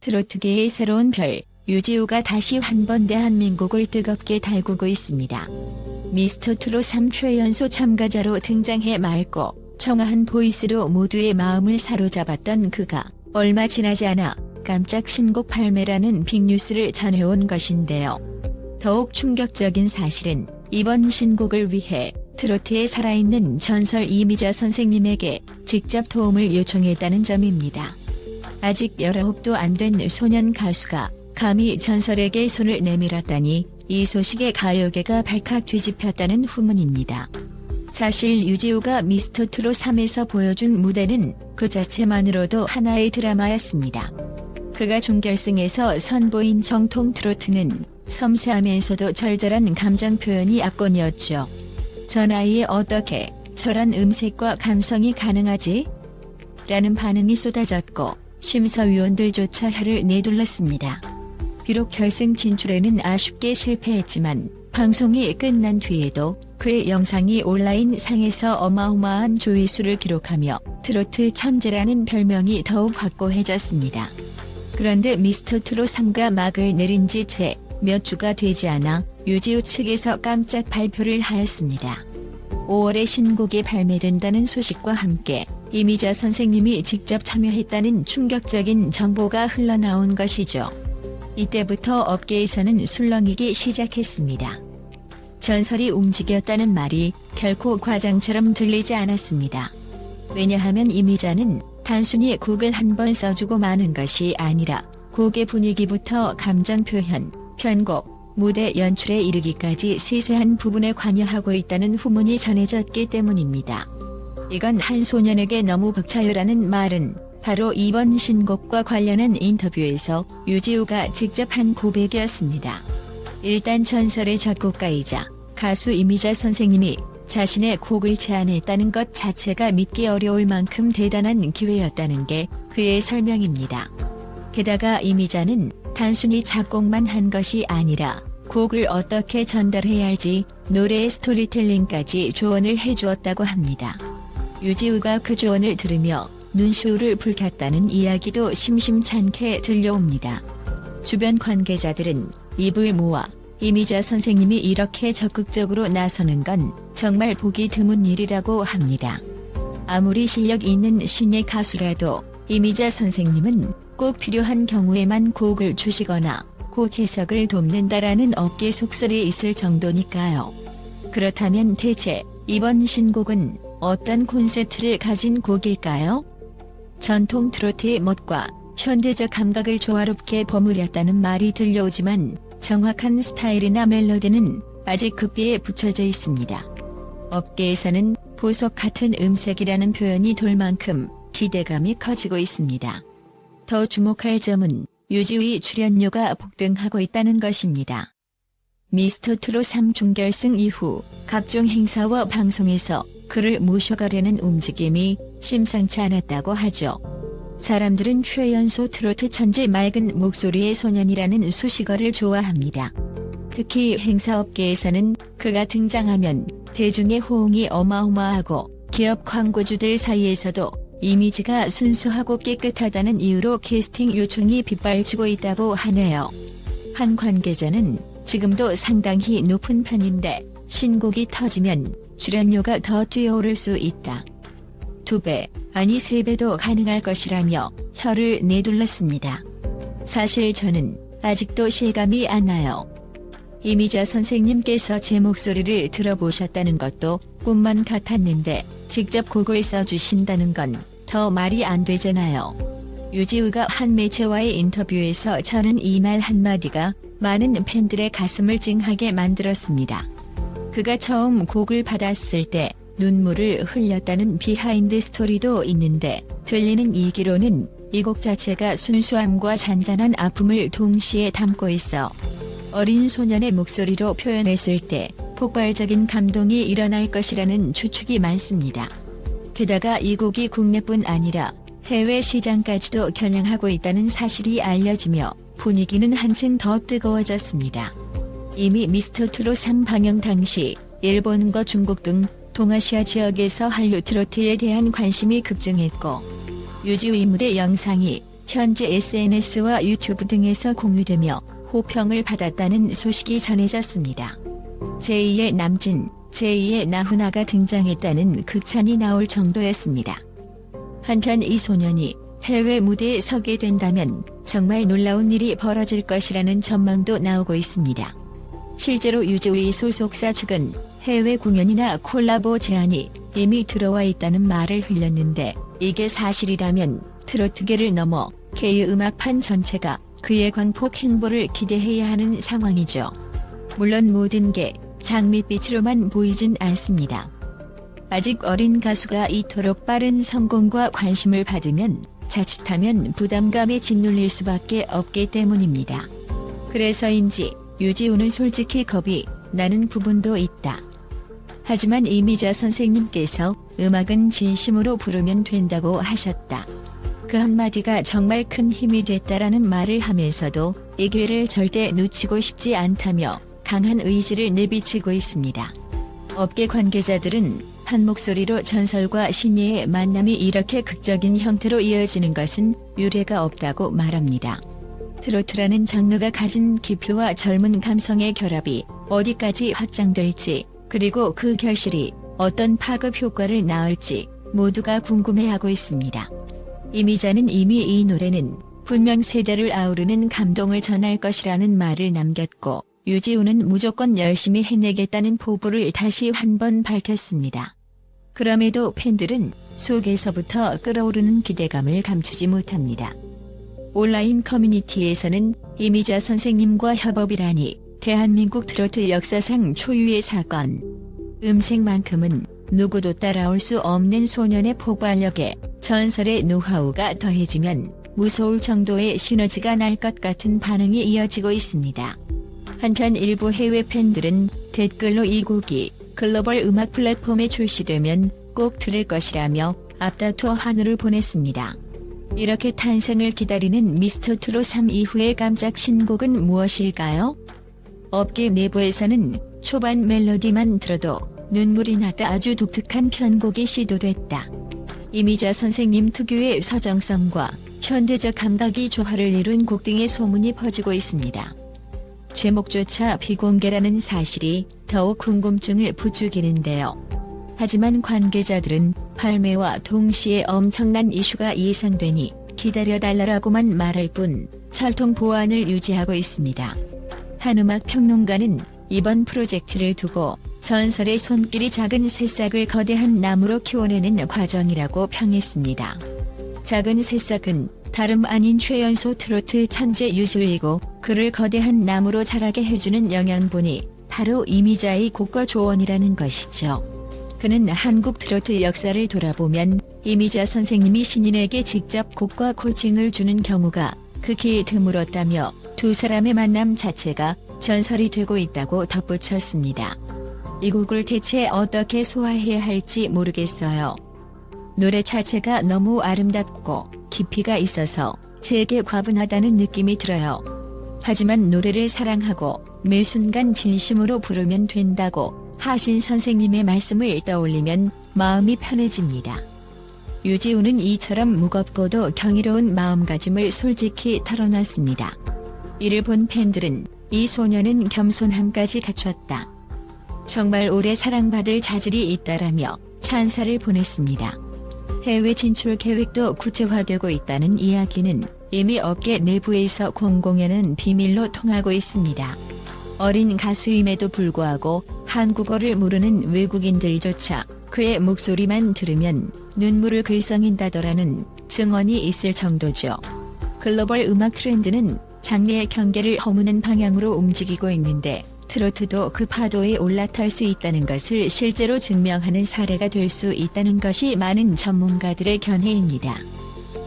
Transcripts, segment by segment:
트로트계의 새로운 별, 유지우가 다시 한 번 대한민국을 뜨겁게 달구고 있습니다. 미스터트롯 3 최연소 참가자로 등장해 맑고 청아한 보이스로 모두의 마음을 사로잡았던 그가 얼마 지나지 않아 깜짝 신곡 발매라는 빅뉴스를 전해온 것인데요. 더욱 충격적인 사실은 이번 신곡을 위해 트로트에 살아있는 전설 이미자 선생님에게 직접 도움을 요청했다는 점입니다. 아직 19도 안 된 소년 가수가 감히 전설에게 손을 내밀었다니 이 소식에 가요계가 발칵 뒤집혔다는 후문입니다. 사실 유지우가 미스터트롯 3에서 보여준 무대는 그 자체만으로도 하나의 드라마였습니다. 그가 준결승에서 선보인 정통 트로트는 섬세하면서도 절절한 감정 표현이 압권이었죠. 전 아이에 어떻게 저런 음색과 감성이 가능하지? 라는 반응이 쏟아졌고 심사위원들조차 혀를 내둘렀습니다. 비록 결승 진출에는 아쉽게 실패했지만 방송이 끝난 뒤에도 그의 영상이 온라인 상에서 어마어마한 조회수를 기록하며 트로트 천재라는 별명이 더욱 확고해졌습니다. 그런데 미스터트롯 3가 막을 내린 지 채 몇 주가 되지 않아 유지우 측에서 깜짝 발표를 하였습니다. 5월에 신곡이 발매된다는 소식과 함께 이미자 선생님이 직접 참여했다는 충격적인 정보가 흘러나온 것이죠. 이때부터 업계에서는 술렁이기 시작했습니다. 전설이 움직였다는 말이 결코 과장처럼 들리지 않았습니다. 왜냐하면 이미자는 단순히 곡을 한 번 써주고 마는 것이 아니라 곡의 분위기부터 감정 표현, 편곡, 무대 연출에 이르기까지 세세한 부분에 관여하고 있다는 후문이 전해졌기 때문입니다. 이건 한 소년에게 너무 벅차요라는 말은 바로 이번 신곡과 관련한 인터뷰에서 유지우가 직접 한 고백이었습니다. 일단 전설의 작곡가이자 가수 이미자 선생님이 자신의 곡을 제안했다는 것 자체가 믿기 어려울 만큼 대단한 기회였다는 게 그의 설명입니다. 게다가 이미자는 단순히 작곡만 한 것이 아니라 곡을 어떻게 전달해야 할지 노래의 스토리텔링까지 조언을 해주었다고 합니다. 유지우가 그 조언을 들으며 눈시울을 붉혔다는 이야기도 심심찮게 들려옵니다. 주변 관계자들은 입을 모아 이미자 선생님이 이렇게 적극적으로 나서는 건 정말 보기 드문 일이라고 합니다. 아무리 실력 있는 신예 가수라도 이미자 선생님은 꼭 필요한 경우에만 곡을 주시거나 곡 해석을 돕는다라는 업계 속설이 있을 정도니까요. 그렇다면 대체 이번 신곡은 어떤 콘셉트를 가진 곡일까요? 전통 트로트의 멋과 현대적 감각을 조화롭게 버무렸다는 말이 들려오지만 정확한 스타일이나 멜로디는 아직 급비에 붙여져 있습니다. 업계에서는 보석 같은 음색이라는 표현이 돌 만큼 기대감이 커지고 있습니다. 더 주목할 점은 유지우의 출연료가 폭등하고 있다는 것입니다. 미스터트롯 3 준결승 이후 각종 행사와 방송에서 그를 모셔가려는 움직임이 심상치 않았다고 하죠. 사람들은 최연소 트로트 천재 맑은 목소리의 소년이라는 수식어를 좋아합니다. 특히 행사업계에서는 그가 등장하면 대중의 호응이 어마어마하고 기업 광고주들 사이에서도 이미지가 순수하고 깨끗하다는 이유로 캐스팅 요청이 빗발치고 있다고 하네요. 한 관계자는 지금도 상당히 높은 편인데 신곡이 터지면 출연료가 더 뛰어오를 수 있다. 2배, 아니 3배도 가능할 것이라며 혀를 내둘렀습니다. 사실 저는 아직도 실감이 안 나요. 이미자 선생님께서 제 목소리를 들어보셨다는 것도 꿈만 같았는데 직접 곡을 써주신다는 건 더 말이 안 되잖아요. 유지우가 한 매체와의 인터뷰에서 저는 이 말 한마디가 많은 팬들의 가슴을 찡하게 만들었습니다. 그가 처음 곡을 받았을 때 눈물을 흘렸다는 비하인드 스토리도 있는데 들리는 얘기로는 이 곡 자체가 순수함과 잔잔한 아픔을 동시에 담고 있어 어린 소년의 목소리로 표현했을 때 폭발적인 감동이 일어날 것이라는 추측이 많습니다. 게다가 이 곡이 국내뿐 아니라 해외 시장까지도 겨냥하고 있다는 사실이 알려지며 분위기는 한층 더 뜨거워졌습니다. 이미 미스터트롯 3 방영 당시 일본과 중국 등 동아시아 지역에서 한류 트로트에 대한 관심이 급증했고 유지우의 무대 영상이 현재 SNS와 유튜브 등에서 공유되며 호평을 받았다는 소식이 전해졌습니다. 제2의 남진, 제2의 나훈아가 등장했다는 극찬이 나올 정도였습니다. 한편 이 소년이 해외 무대에 서게 된다면 정말 놀라운 일이 벌어질 것이라는 전망도 나오고 있습니다. 실제로 유지우의 소속사 측은 해외 공연이나 콜라보 제안이 이미 들어와 있다는 말을 흘렸는데 이게 사실이라면 트로트계를 넘어 K 음악판 전체가 그의 광폭 행보를 기대해야 하는 상황이죠. 물론 모든 게 장밋빛으로만 보이진 않습니다. 아직 어린 가수가 이토록 빠른 성공과 관심을 받으면 자칫하면 부담감에 짓눌릴 수밖에 없기 때문입니다. 그래서인지 유지우는 솔직히 겁이 나는 부분도 있다. 하지만 이미자 선생님께서 음악은 진심으로 부르면 된다고 하셨다. 그 한마디가 정말 큰 힘이 됐다라는 말을 하면서도 이 기회를 절대 놓치고 싶지 않다며 강한 의지를 내비치고 있습니다. 업계 관계자들은 한 목소리로 전설과 신예의 만남이 이렇게 극적인 형태로 이어지는 것은 유례가 없다고 말합니다. 트로트라는 장르가 가진 깊이와 젊은 감성의 결합이 어디까지 확장될지 그리고 그 결실이 어떤 파급 효과를 낳을지 모두가 궁금해하고 있습니다. 이미자는 이미 이 노래는 분명 세대를 아우르는 감동을 전할 것이라는 말을 남겼고 유지우는 무조건 열심히 해내겠다는 포부를 다시 한 번 밝혔습니다. 그럼에도 팬들은 속에서부터 끓어오르는 기대감을 감추지 못합니다. 온라인 커뮤니티에서는 이미자 선생님과 협업이라니 대한민국 트로트 역사상 초유의 사건. 음색만큼은 누구도 따라올 수 없는 소년의 폭발력에 전설의 노하우가 더해지면 무서울 정도의 시너지가 날 것 같은 반응이 이어지고 있습니다. 한편 일부 해외 팬들은 댓글로 이 곡이 글로벌 음악 플랫폼에 출시되면 꼭 들을 것이라며 앞다투어 한우를 보냈습니다. 이렇게 탄생을 기다리는 미스터트롯 3 이후의 깜짝 신곡은 무엇일까요? 업계 내부에서는 초반 멜로디만 들어도 눈물이 나다 아주 독특한 편곡이 시도됐다. 이미자 선생님 특유의 서정성과 현대적 감각이 조화를 이룬 곡 등의 소문이 퍼지고 있습니다. 제목조차 비공개라는 사실이 더욱 궁금증을 부추기는데요. 하지만 관계자들은 발매와 동시에 엄청난 이슈가 예상되니 기다려달라고만 말할 뿐 철통 보안을 유지하고 있습니다. 한 음악 평론가는 이번 프로젝트를 두고 전설의 손길이 작은 새싹을 거대한 나무로 키워내는 과정이라고 평했습니다. 작은 새싹은 다름 아닌 최연소 트로트 천재 유지우이고 그를 거대한 나무로 자라게 해주는 영양분이 바로 이미자의 곡과 조언이라는 것이죠. 그는 한국 트로트 역사를 돌아보면 이미자 선생님이 신인에게 직접 곡과 코칭을 주는 경우가 극히 드물었다며 두 사람의 만남 자체가 전설이 되고 있다고 덧붙였습니다. 이 곡을 대체 어떻게 소화해야 할지 모르겠어요. 노래 자체가 너무 아름답고 깊이가 있어서 제게 과분하다는 느낌이 들어요. 하지만 노래를 사랑하고 매 순간 진심으로 부르면 된다고 하신 선생님의 말씀을 떠올리면 마음이 편해집니다. 유지우는 이처럼 무겁고도 경이로운 마음가짐을 솔직히 털어놨습니다. 이를 본 팬들은 이 소년은 겸손함까지 갖췄다. 정말 오래 사랑받을 자질이 있다라며 찬사를 보냈습니다. 해외 진출 계획도 구체화되고 있다는 이야기는 이미 업계 내부에서 공공연한 비밀로 통하고 있습니다. 어린 가수임에도 불구하고 한국어를 모르는 외국인들조차 그의 목소리만 들으면 눈물을 글썽인다더라는 증언이 있을 정도죠. 글로벌 음악 트렌드는 장르의 경계를 허무는 방향으로 움직이고 있는데 트로트도 그 파도에 올라탈 수 있다는 것을 실제로 증명하는 사례가 될 수 있다는 것이 많은 전문가들의 견해입니다.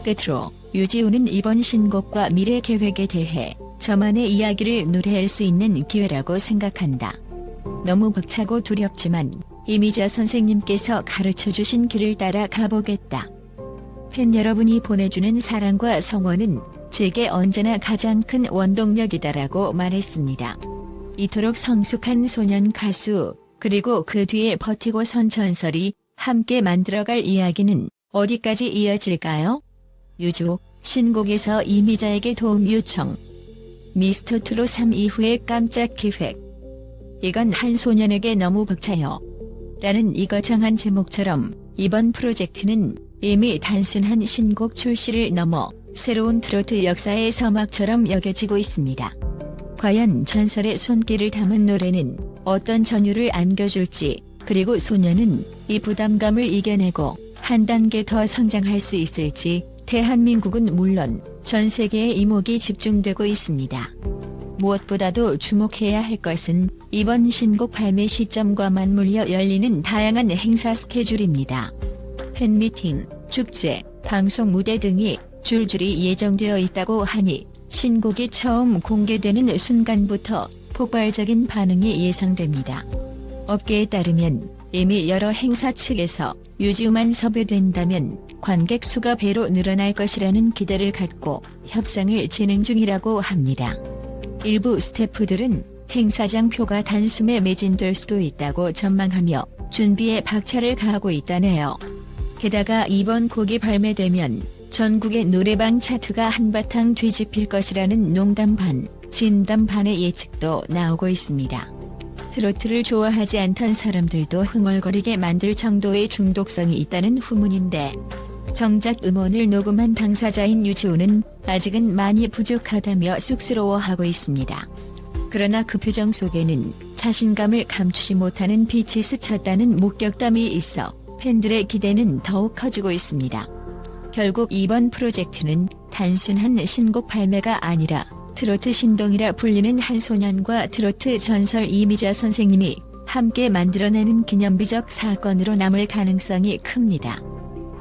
끝으로 유지우는 이번 신곡과 미래 계획에 대해 저만의 이야기를 노래할 수 있는 기회라고 생각한다. 너무 벅차고 두렵지만 이미자 선생님께서 가르쳐주신 길을 따라 가보겠다. 팬 여러분이 보내주는 사랑과 성원은 제게 언제나 가장 큰 원동력이다라고 말했습니다. 이토록 성숙한 소년 가수, 그리고 그 뒤에 버티고 선 전설이 함께 만들어갈 이야기는 어디까지 이어질까요? 유주, 신곡에서 이미자에게 도움 요청. 미스터트롯 3 이후의 깜짝 기획. 이건 한 소년에게 너무 벅차요. 라는 이거창한 제목처럼 이번 프로젝트는 이미 단순한 신곡 출시를 넘어 새로운 트로트 역사의 서막처럼 여겨지고 있습니다. 과연 전설의 손길을 담은 노래는 어떤 전율을 안겨줄지, 그리고 소년은 이 부담감을 이겨내고 한 단계 더 성장할 수 있을지 대한민국은 물론 전 세계의 이목이 집중되고 있습니다. 무엇보다도 주목해야 할 것은 이번 신곡 발매 시점과 맞물려 열리는 다양한 행사 스케줄입니다. 팬미팅, 축제, 방송 무대 등이 줄줄이 예정되어 있다고 하니 신곡이 처음 공개되는 순간부터 폭발적인 반응이 예상됩니다. 업계에 따르면 이미 여러 행사 측에서 유지우만 섭외된다면 관객 수가 배로 늘어날 것이라는 기대를 갖고 협상을 진행 중이라고 합니다. 일부 스태프들은 행사장 표가 단숨에 매진될 수도 있다고 전망하며 준비에 박차를 가하고 있다네요. 게다가 이번 곡이 발매되면 전국의 노래방 차트가 한바탕 뒤집힐 것이라는 농담 반, 진담 반의 예측도 나오고 있습니다. 트로트를 좋아하지 않던 사람들도 흥얼거리게 만들 정도의 중독성이 있다는 후문인데, 정작 음원을 녹음한 당사자인 유지우는 아직은 많이 부족하다며 쑥스러워하고 있습니다. 그러나 그 표정 속에는 자신감을 감추지 못하는 빛이 스쳤다는 목격담이 있어 팬들의 기대는 더욱 커지고 있습니다. 결국 이번 프로젝트는 단순한 신곡 발매가 아니라 트로트 신동이라 불리는 한 소년과 트로트 전설 이미자 선생님이 함께 만들어내는 기념비적 사건으로 남을 가능성이 큽니다.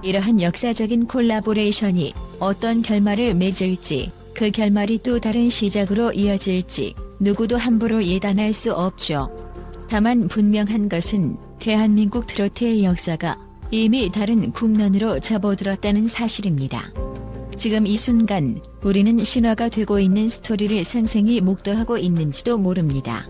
이러한 역사적인 콜라보레이션이 어떤 결말을 맺을지, 그 결말이 또 다른 시작으로 이어질지 누구도 함부로 예단할 수 없죠. 다만 분명한 것은 대한민국 트로트의 역사가 이미 다른 국면으로 접어들었다는 사실입니다. 지금 이 순간 우리는 신화가 되고 있는 스토리를 생생히 목도하고 있는지도 모릅니다.